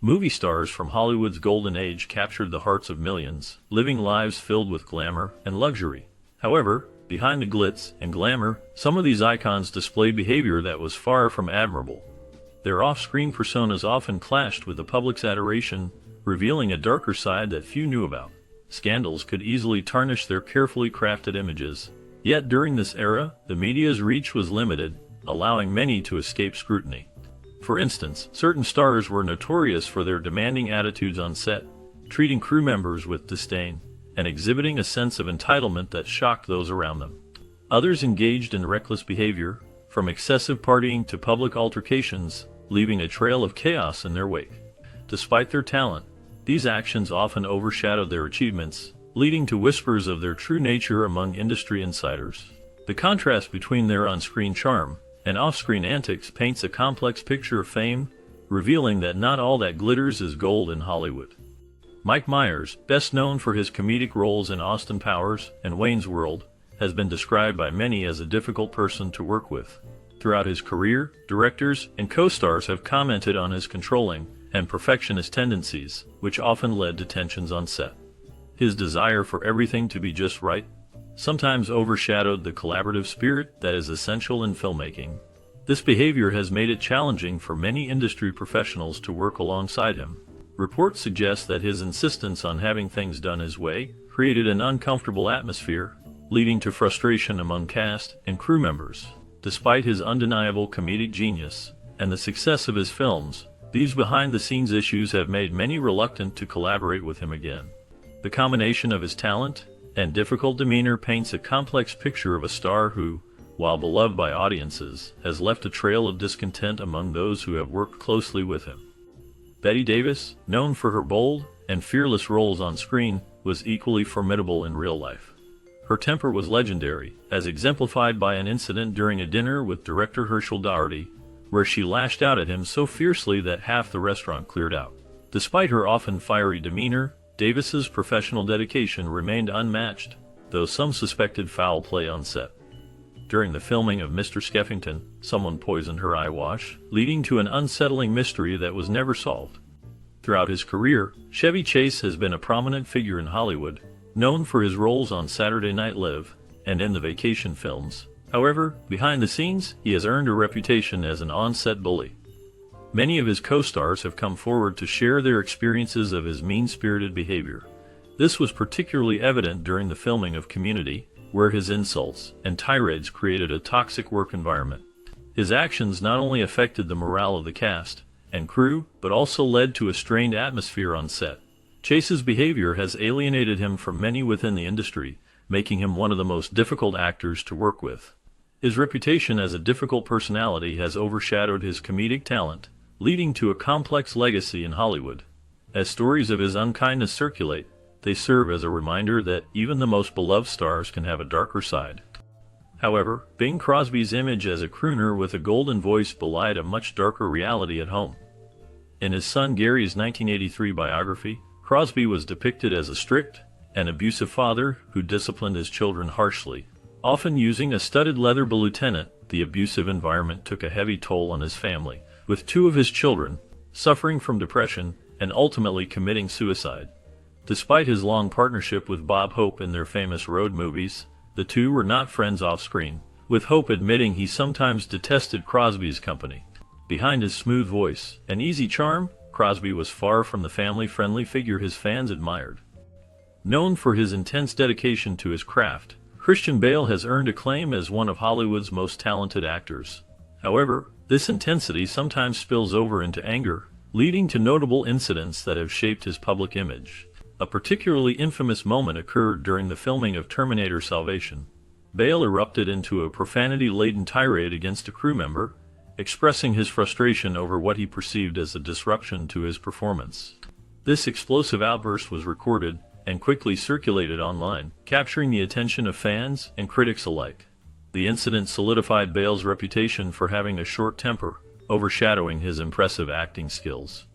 Movie stars from Hollywood's golden age captured the hearts of millions, living lives filled with glamour and luxury. However, behind the glitz and glamour, some of these icons displayed behavior that was far from admirable. Their off-screen personas often clashed with the public's adoration, revealing a darker side that few knew about. Scandals could easily tarnish their carefully crafted images. Yet during this era, the media's reach was limited, allowing many to escape scrutiny. For instance, certain stars were notorious for their demanding attitudes on set, treating crew members with disdain, and exhibiting a sense of entitlement that shocked those around them. Others engaged in reckless behavior, from excessive partying to public altercations, leaving a trail of chaos in their wake. Despite their talent, these actions often overshadowed their achievements, leading to whispers of their true nature among industry insiders. The contrast between their on-screen charm and off-screen antics paints a complex picture of fame, revealing that not all that glitters is gold in Hollywood. Mike Myers, best known for his comedic roles in Austin Powers and Wayne's World, has been described by many as a difficult person to work with. Throughout his career, directors and co-stars have commented on his controlling and perfectionist tendencies, which often led to tensions on set. His desire for everything to be just right sometimes overshadowed the collaborative spirit that is essential in filmmaking. This behavior has made it challenging for many industry professionals to work alongside him. Reports suggest that his insistence on having things done his way created an uncomfortable atmosphere, leading to frustration among cast and crew members. Despite his undeniable comedic genius and the success of his films, these behind-the-scenes issues have made many reluctant to collaborate with him again. The combination of his talent and difficult demeanor paints a complex picture of a star who, while beloved by audiences, has left a trail of discontent among those who have worked closely with him. Bette Davis, known for her bold and fearless roles on screen, was equally formidable in real life. Her temper was legendary, as exemplified by an incident during a dinner with director Herschel Doherty, where she lashed out at him so fiercely that half the restaurant cleared out. Despite her often fiery demeanor, Davis's professional dedication remained unmatched, though some suspected foul play on set. During the filming of Mr. Skeffington, someone poisoned her eyewash, leading to an unsettling mystery that was never solved. Throughout his career, Chevy Chase has been a prominent figure in Hollywood, known for his roles on Saturday Night Live and in the vacation films. However, behind the scenes, he has earned a reputation as an on-set bully. Many of his co-stars have come forward to share their experiences of his mean-spirited behavior. This was particularly evident during the filming of Community, where his insults and tirades created a toxic work environment. His actions not only affected the morale of the cast and crew, but also led to a strained atmosphere on set. Chase's behavior has alienated him from many within the industry, making him one of the most difficult actors to work with. His reputation as a difficult personality has overshadowed his comedic talent, leading to a complex legacy in Hollywood. As stories of his unkindness circulate, they serve as a reminder that even the most beloved stars can have a darker side. However, Bing Crosby's image as a crooner with a golden voice belied a much darker reality at home. In his son Gary's 1983 biography, Crosby was depicted as a strict and abusive father who disciplined his children harshly. Often using a studded leather lieutenant, the abusive environment took a heavy toll on his family, with two of his children suffering from depression and ultimately committing suicide. Despite his long partnership with Bob Hope in their famous road movies, the two were not friends off-screen, with Hope admitting he sometimes detested Crosby's company. Behind his smooth voice and easy charm, Crosby was far from the family-friendly figure his fans admired. Known for his intense dedication to his craft, Christian Bale has earned acclaim as one of Hollywood's most talented actors. However, this intensity sometimes spills over into anger, leading to notable incidents that have shaped his public image. A particularly infamous moment occurred during the filming of Terminator Salvation. Bale erupted into a profanity-laden tirade against a crew member, expressing his frustration over what he perceived as a disruption to his performance. This explosive outburst was recorded and quickly circulated online, capturing the attention of fans and critics alike. The incident solidified Bale's reputation for having a short temper, overshadowing his impressive acting skills.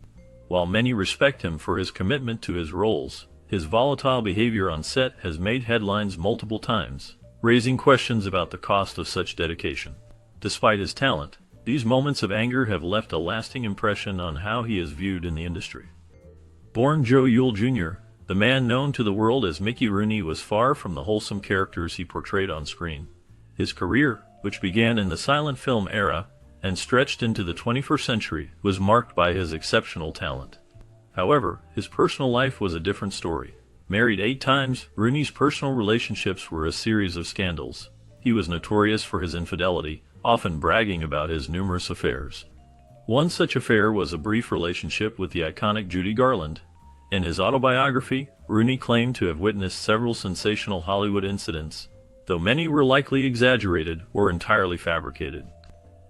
While many respect him for his commitment to his roles, his volatile behavior on set has made headlines multiple times, raising questions about the cost of such dedication. Despite his talent, These moments of anger have left a lasting impression on how he is viewed in the industry. Born Joe Yule Jr., the man known to the world as Mickey Rooney was far from the wholesome characters he portrayed on screen. His career, which began in the silent film era and stretched into the 21st century, was marked by his exceptional talent. However, his personal life was a different story. Married 8 times, Rooney's personal relationships were a series of scandals. He was notorious for his infidelity, often bragging about his numerous affairs. One such affair was a brief relationship with the iconic Judy Garland. In his autobiography, Rooney claimed to have witnessed several sensational Hollywood incidents, though many were likely exaggerated or entirely fabricated.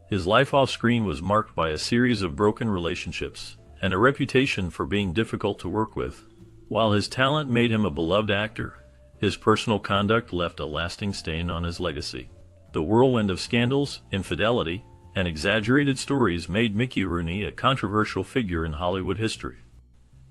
His life off-screen was marked by a series of broken relationships and a reputation for being difficult to work with. While his talent made him a beloved actor, his personal conduct left a lasting stain on his legacy. The whirlwind of scandals, infidelity, and exaggerated stories made Mickey Rooney a controversial figure in Hollywood history.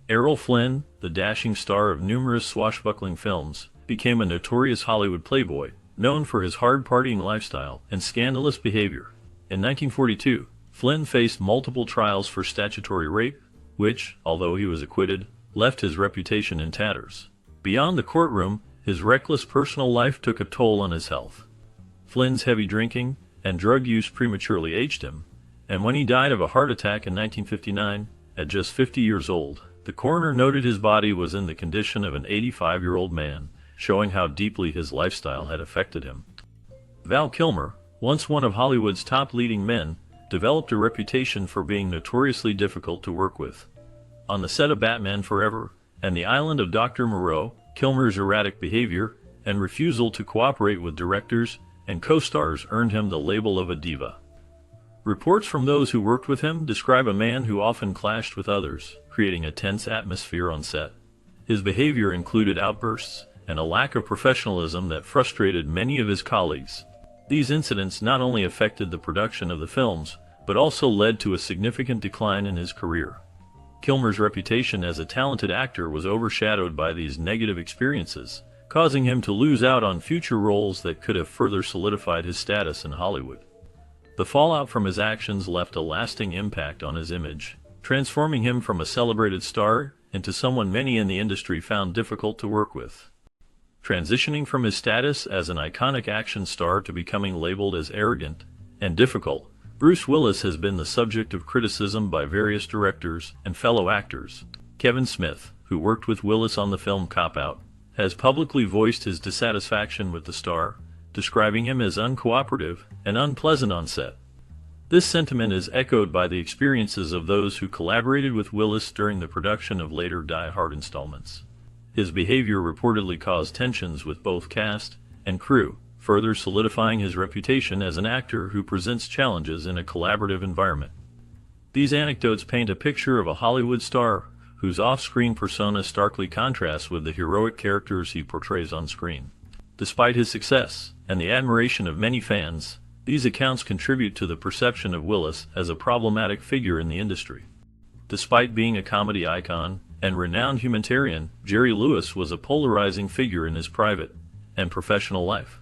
Errol Flynn, the dashing star of numerous swashbuckling films, became a notorious Hollywood playboy, known for his hard-partying lifestyle and scandalous behavior. In 1942, Flynn faced multiple trials for statutory rape, which, although he was acquitted, left his reputation in tatters. Beyond the courtroom, his reckless personal life took a toll on his health. Flynn's heavy drinking and drug use prematurely aged him, and when he died of a heart attack in 1959, at just 50 years old, the coroner noted his body was in the condition of an 85-year-old man, showing how deeply his lifestyle had affected him. Val Kilmer, once one of Hollywood's top leading men, developed a reputation for being notoriously difficult to work with. On the set of Batman Forever and The Island of Dr. Moreau, Kilmer's erratic behavior and refusal to cooperate with directors and co-stars earned him the label of a diva. Reports from those who worked with him describe a man who often clashed with others, creating a tense atmosphere on set. His behavior included outbursts and a lack of professionalism that frustrated many of his colleagues. These incidents not only affected the production of the films, but also led to a significant decline in his career. Kilmer's reputation as a talented actor was overshadowed by these negative experiences, causing him to lose out on future roles that could have further solidified his status in Hollywood. The fallout from his actions left a lasting impact on his image, transforming him from a celebrated star into someone many in the industry found difficult to work with. Transitioning from his status as an iconic action star to becoming labeled as arrogant and difficult, Bruce Willis has been the subject of criticism by various directors and fellow actors. Kevin Smith, who worked with Willis on the film Cop Out, has publicly voiced his dissatisfaction with the star, describing him as uncooperative and unpleasant on set. This sentiment is echoed by the experiences of those who collaborated with Willis during the production of later Die Hard installments. His behavior reportedly caused tensions with both cast and crew, further solidifying his reputation as an actor who presents challenges in a collaborative environment. These anecdotes paint a picture of a Hollywood star whose off-screen persona starkly contrasts with the heroic characters he portrays on screen. Despite his success and the admiration of many fans, these accounts contribute to the perception of Willis as a problematic figure in the industry. Despite being a comedy icon and renowned humanitarian, Jerry Lewis was a polarizing figure in his private and professional life.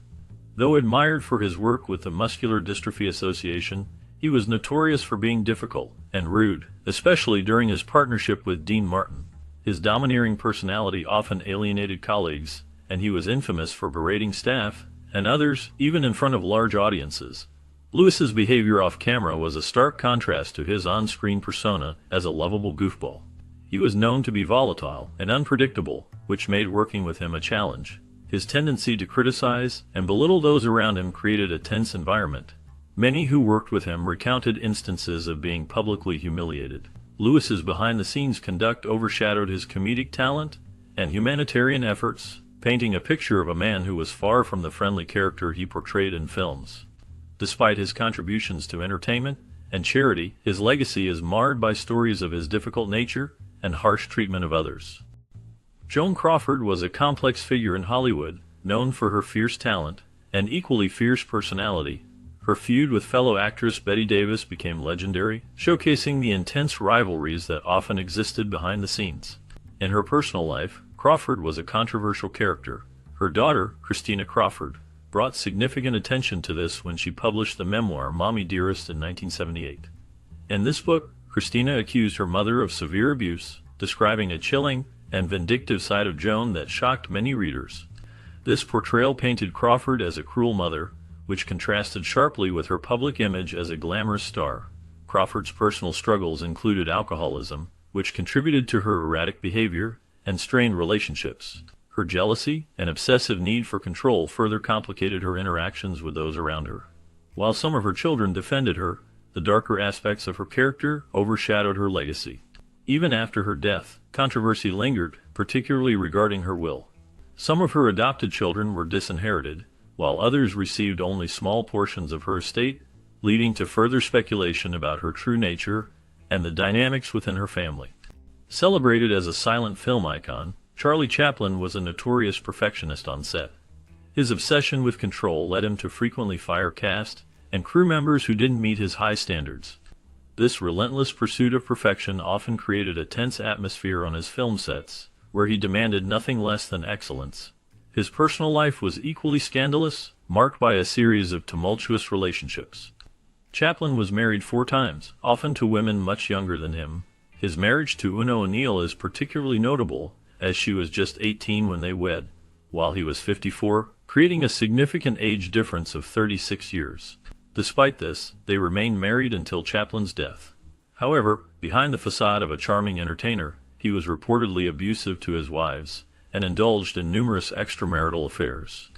Though admired for his work with the Muscular Dystrophy Association, he was notorious for being difficult and rude, especially during his partnership with Dean Martin. His domineering personality often alienated colleagues, and he was infamous for berating staff and others, even in front of large audiences. Lewis's behavior off-camera was a stark contrast to his on-screen persona as a lovable goofball. He was known to be volatile and unpredictable, which made working with him a challenge. His tendency to criticize and belittle those around him created a tense environment. Many who worked with him recounted instances of being publicly humiliated. Lewis's behind-the-scenes conduct overshadowed his comedic talent and humanitarian efforts, painting a picture of a man who was far from the friendly character he portrayed in films. Despite his contributions to entertainment and charity, his legacy is marred by stories of his difficult nature and harsh treatment of others. Joan Crawford was a complex figure in Hollywood, known for her fierce talent and equally fierce personality. Her feud with fellow actress Bette Davis became legendary, showcasing the intense rivalries that often existed behind the scenes. In her personal life, Crawford was a controversial character. Her daughter, Christina Crawford, brought significant attention to this when she published the memoir Mommy Dearest in 1978. In this book, Christina accused her mother of severe abuse, describing a chilling and vindictive side of Joan that shocked many readers. This portrayal painted Crawford as a cruel mother, which contrasted sharply with her public image as a glamorous star. Crawford's personal struggles included alcoholism, which contributed to her erratic behavior and strained relationships. Her jealousy and obsessive need for control further complicated her interactions with those around her. While some of her children defended her, the darker aspects of her character overshadowed her legacy. Even after her death, controversy lingered, particularly regarding her will. Some of her adopted children were disinherited, while others received only small portions of her estate, leading to further speculation about her true nature and the dynamics within her family. Celebrated as a silent film icon, Charlie Chaplin was a notorious perfectionist on set. His obsession with control led him to frequently fire cast and crew members who didn't meet his high standards. This relentless pursuit of perfection often created a tense atmosphere on his film sets, where he demanded nothing less than excellence. His personal life was equally scandalous, marked by a series of tumultuous relationships. Chaplin was married 4 times, often to women much younger than him. His marriage to Una O'Neill is particularly notable, as she was just 18 when they wed, while he was 54, creating a significant age difference of 36 years. Despite this, they remained married until Chaplin's death. However, behind the facade of a charming entertainer, he was reportedly abusive to his wives and indulged in numerous extramarital affairs.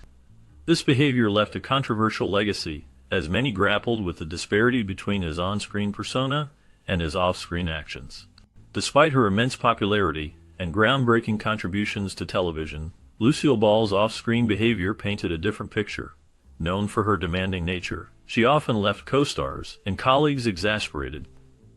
This behavior left a controversial legacy, as many grappled with the disparity between his on-screen persona and his off-screen actions. Despite her immense popularity and groundbreaking contributions to television, Lucille Ball's off-screen behavior painted a different picture. Known for her demanding nature, she often left co-stars and colleagues exasperated.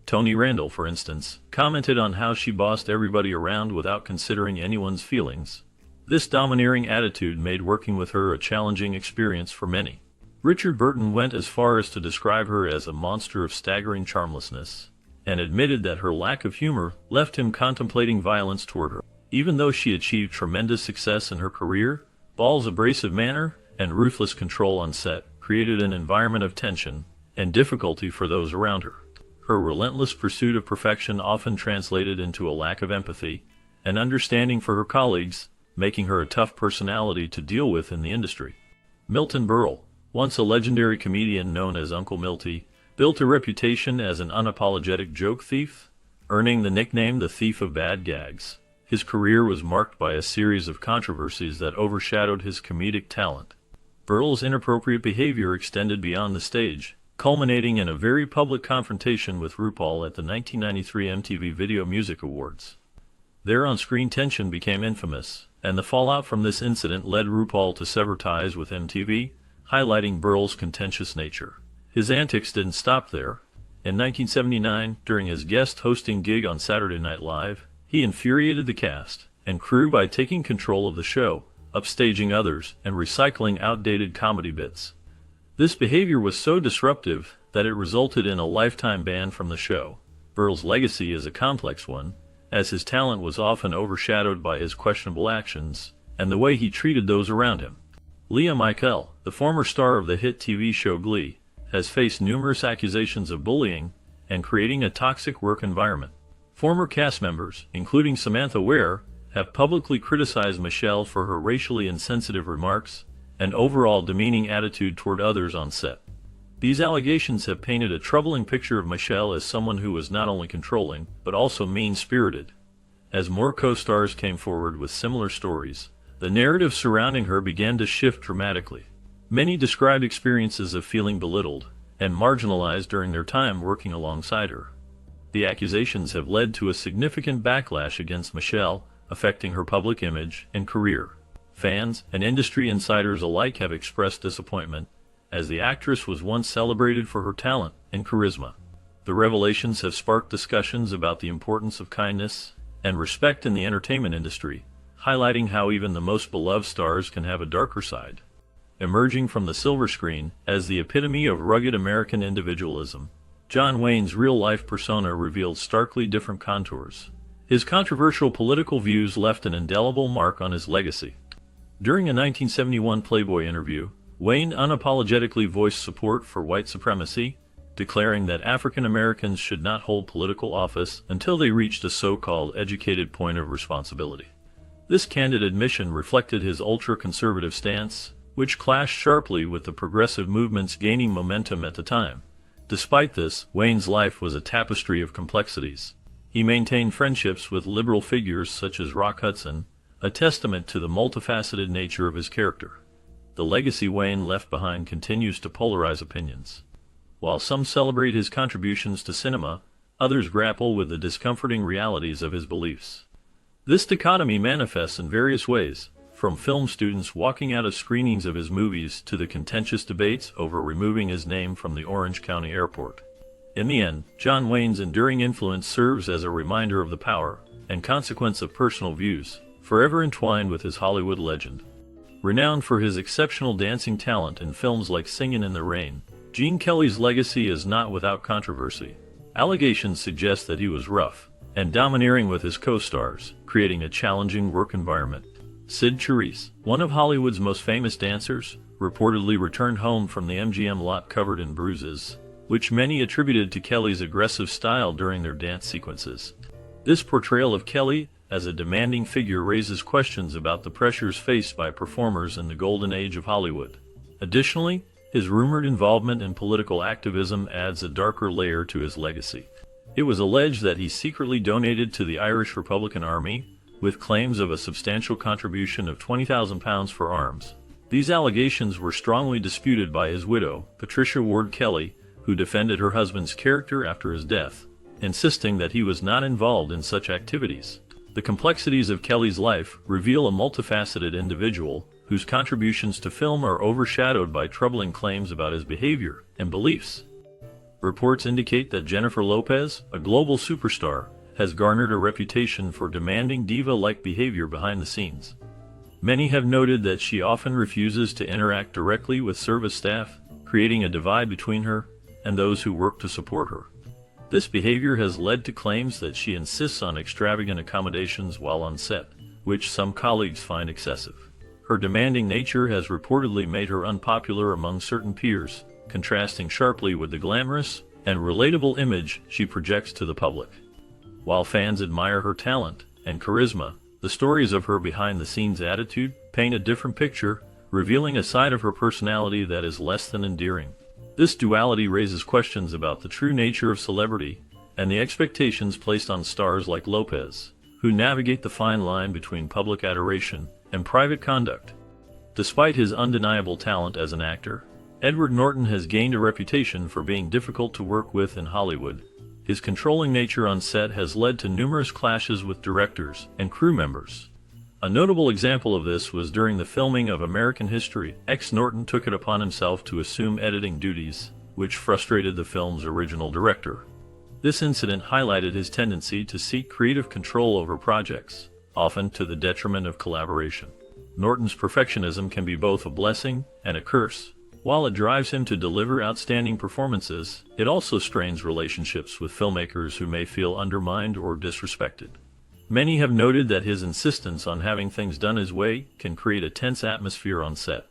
Tony Randall, for instance, commented on how she bossed everybody around without considering anyone's feelings. This domineering attitude made working with her a challenging experience for many. Richard Burton went as far as to describe her as a monster of staggering charmlessness, and admitted that her lack of humor left him contemplating violence toward her. Even though she achieved tremendous success in her career, Ball's abrasive manner and ruthless control on set created an environment of tension and difficulty for those around her. Her relentless pursuit of perfection often translated into a lack of empathy and understanding for her colleagues, making her a tough personality to deal with in the industry. Milton Berle, once a legendary comedian known as Uncle Milty, built a reputation as an unapologetic joke thief, earning the nickname the Thief of Bad Gags. His career was marked by a series of controversies that overshadowed his comedic talent. Berle's inappropriate behavior extended beyond the stage, culminating in a very public confrontation with RuPaul at the 1993 MTV Video Music Awards. Their on-screen tension became infamous, and the fallout from this incident led RuPaul to sever ties with MTV, highlighting Berle's contentious nature. His antics didn't stop there. In 1979, during his guest hosting gig on Saturday Night Live, he infuriated the cast and crew by taking control of the show, upstaging others, and recycling outdated comedy bits. This behavior was so disruptive that it resulted in a lifetime ban from the show. Berle's legacy is a complex one, as his talent was often overshadowed by his questionable actions and the way he treated those around him. Lea Michele, the former star of the hit TV show Glee, has faced numerous accusations of bullying and creating a toxic work environment. Former cast members, including Samantha Ware, have publicly criticized Michele for her racially insensitive remarks and overall demeaning attitude toward others on set. These allegations have painted a troubling picture of Michele as someone who was not only controlling, but also mean-spirited. As more co-stars came forward with similar stories, the narrative surrounding her began to shift dramatically. Many described experiences of feeling belittled and marginalized during their time working alongside her. The accusations have led to a significant backlash against Michele, affecting her public image and career. Fans and industry insiders alike have expressed disappointment, as the actress was once celebrated for her talent and charisma. The revelations have sparked discussions about the importance of kindness and respect in the entertainment industry, highlighting how even the most beloved stars can have a darker side. Emerging from the silver screen as the epitome of rugged American individualism, John Wayne's real-life persona revealed starkly different contours. His controversial political views left an indelible mark on his legacy. During a 1971 Playboy interview, Wayne unapologetically voiced support for white supremacy, declaring that African Americans should not hold political office until they reached a so-called educated point of responsibility. This candid admission reflected his ultra-conservative stance, which clashed sharply with the progressive movements gaining momentum at the time. Despite this, Wayne's life was a tapestry of complexities. He maintained friendships with liberal figures such as Rock Hudson, a testament to the multifaceted nature of his character. The legacy Wayne left behind continues to polarize opinions. While some celebrate his contributions to cinema, others grapple with the discomforting realities of his beliefs. This dichotomy manifests in various ways, from film students walking out of screenings of his movies to the contentious debates over removing his name from the Orange County Airport. In the end, John Wayne's enduring influence serves as a reminder of the power and consequence of personal views, forever entwined with his Hollywood legend. Renowned for his exceptional dancing talent in films like Singin' in the Rain, Gene Kelly's legacy is not without controversy. Allegations suggest that he was rough and domineering with his co-stars, creating a challenging work environment. Sid Charisse, one of Hollywood's most famous dancers, reportedly returned home from the MGM lot covered in bruises, which many attributed to Kelly's aggressive style during their dance sequences. This portrayal of Kelly as a demanding figure raises questions about the pressures faced by performers in the golden age of Hollywood. Additionally, his rumored involvement in political activism adds a darker layer to his legacy. It was alleged that he secretly donated to the Irish Republican Army, with claims of a substantial contribution of £20,000 for arms. These allegations were strongly disputed by his widow, Patricia Ward Kelly, who defended her husband's character after his death, insisting that he was not involved in such activities. The complexities of Kelly's life reveal a multifaceted individual whose contributions to film are overshadowed by troubling claims about his behavior and beliefs. Reports indicate that Jennifer Lopez, a global superstar, has garnered a reputation for demanding diva-like behavior behind the scenes. Many have noted that she often refuses to interact directly with service staff, creating a divide between her and those who work to support her. This behavior has led to claims that she insists on extravagant accommodations while on set, which some colleagues find excessive. Her demanding nature has reportedly made her unpopular among certain peers, contrasting sharply with the glamorous and relatable image she projects to the public. While fans admire her talent and charisma, the stories of her behind-the-scenes attitude paint a different picture, revealing a side of her personality that is less than endearing. This duality raises questions about the true nature of celebrity and the expectations placed on stars like Lopez, who navigate the fine line between public adoration and private conduct. Despite his undeniable talent as an actor, Edward Norton has gained a reputation for being difficult to work with in Hollywood. His controlling nature on set has led to numerous clashes with directors and crew members. A notable example of this was during the filming of American History. Norton took it upon himself to assume editing duties, which frustrated the film's original director. This incident highlighted his tendency to seek creative control over projects, often to the detriment of collaboration. Norton's perfectionism can be both a blessing and a curse. While it drives him to deliver outstanding performances, it also strains relationships with filmmakers who may feel undermined or disrespected. Many have noted that his insistence on having things done his way can create a tense atmosphere on set.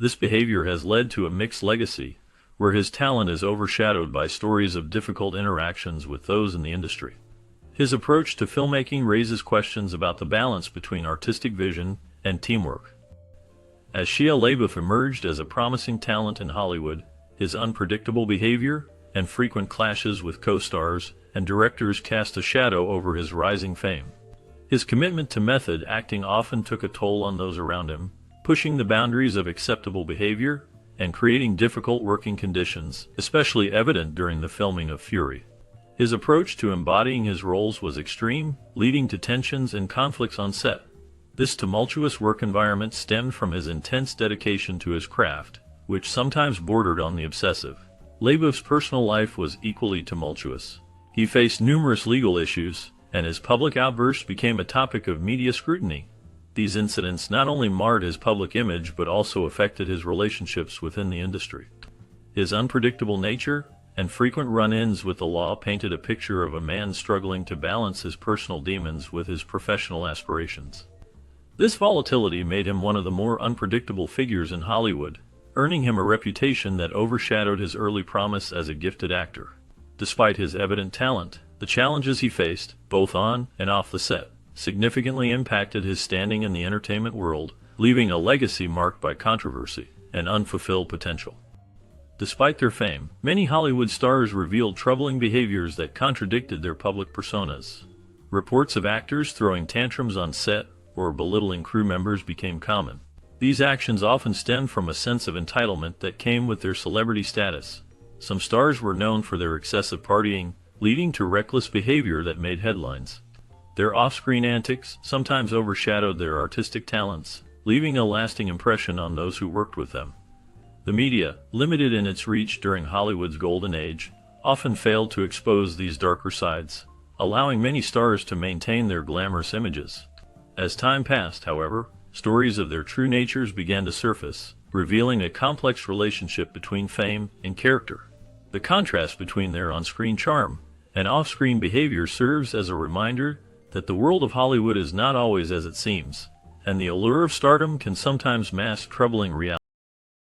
This behavior has led to a mixed legacy, where his talent is overshadowed by stories of difficult interactions with those in the industry. His approach to filmmaking raises questions about the balance between artistic vision and teamwork. As Shia LaBeouf emerged as a promising talent in Hollywood, his unpredictable behavior and frequent clashes with co-stars and directors cast a shadow over his rising fame. His commitment to method acting often took a toll on those around him, pushing the boundaries of acceptable behavior and creating difficult working conditions, especially evident during the filming of Fury. His approach to embodying his roles was extreme, leading to tensions and conflicts on set. This tumultuous work environment stemmed from his intense dedication to his craft, which sometimes bordered on the obsessive. LaBeouf's personal life was equally tumultuous. He faced numerous legal issues, and his public outbursts became a topic of media scrutiny. These incidents not only marred his public image but also affected his relationships within the industry. His unpredictable nature and frequent run-ins with the law painted a picture of a man struggling to balance his personal demons with his professional aspirations. This volatility made him one of the more unpredictable figures in Hollywood, earning him a reputation that overshadowed his early promise as a gifted actor. Despite his evident talent, the challenges he faced, both on and off the set, significantly impacted his standing in the entertainment world, leaving a legacy marked by controversy and unfulfilled potential. Despite their fame, many Hollywood stars revealed troubling behaviors that contradicted their public personas. Reports of actors throwing tantrums on set or belittling crew members became common. These actions often stemmed from a sense of entitlement that came with their celebrity status. Some stars were known for their excessive partying, leading to reckless behavior that made headlines. Their off-screen antics sometimes overshadowed their artistic talents, leaving a lasting impression on those who worked with them. The media, limited in its reach during Hollywood's golden age, often failed to expose these darker sides, allowing many stars to maintain their glamorous images. As time passed, however, stories of their true natures began to surface, revealing a complex relationship between fame and character. The contrast between their on-screen charm and off-screen behavior serves as a reminder that the world of Hollywood is not always as it seems, and the allure of stardom can sometimes mask troubling realities.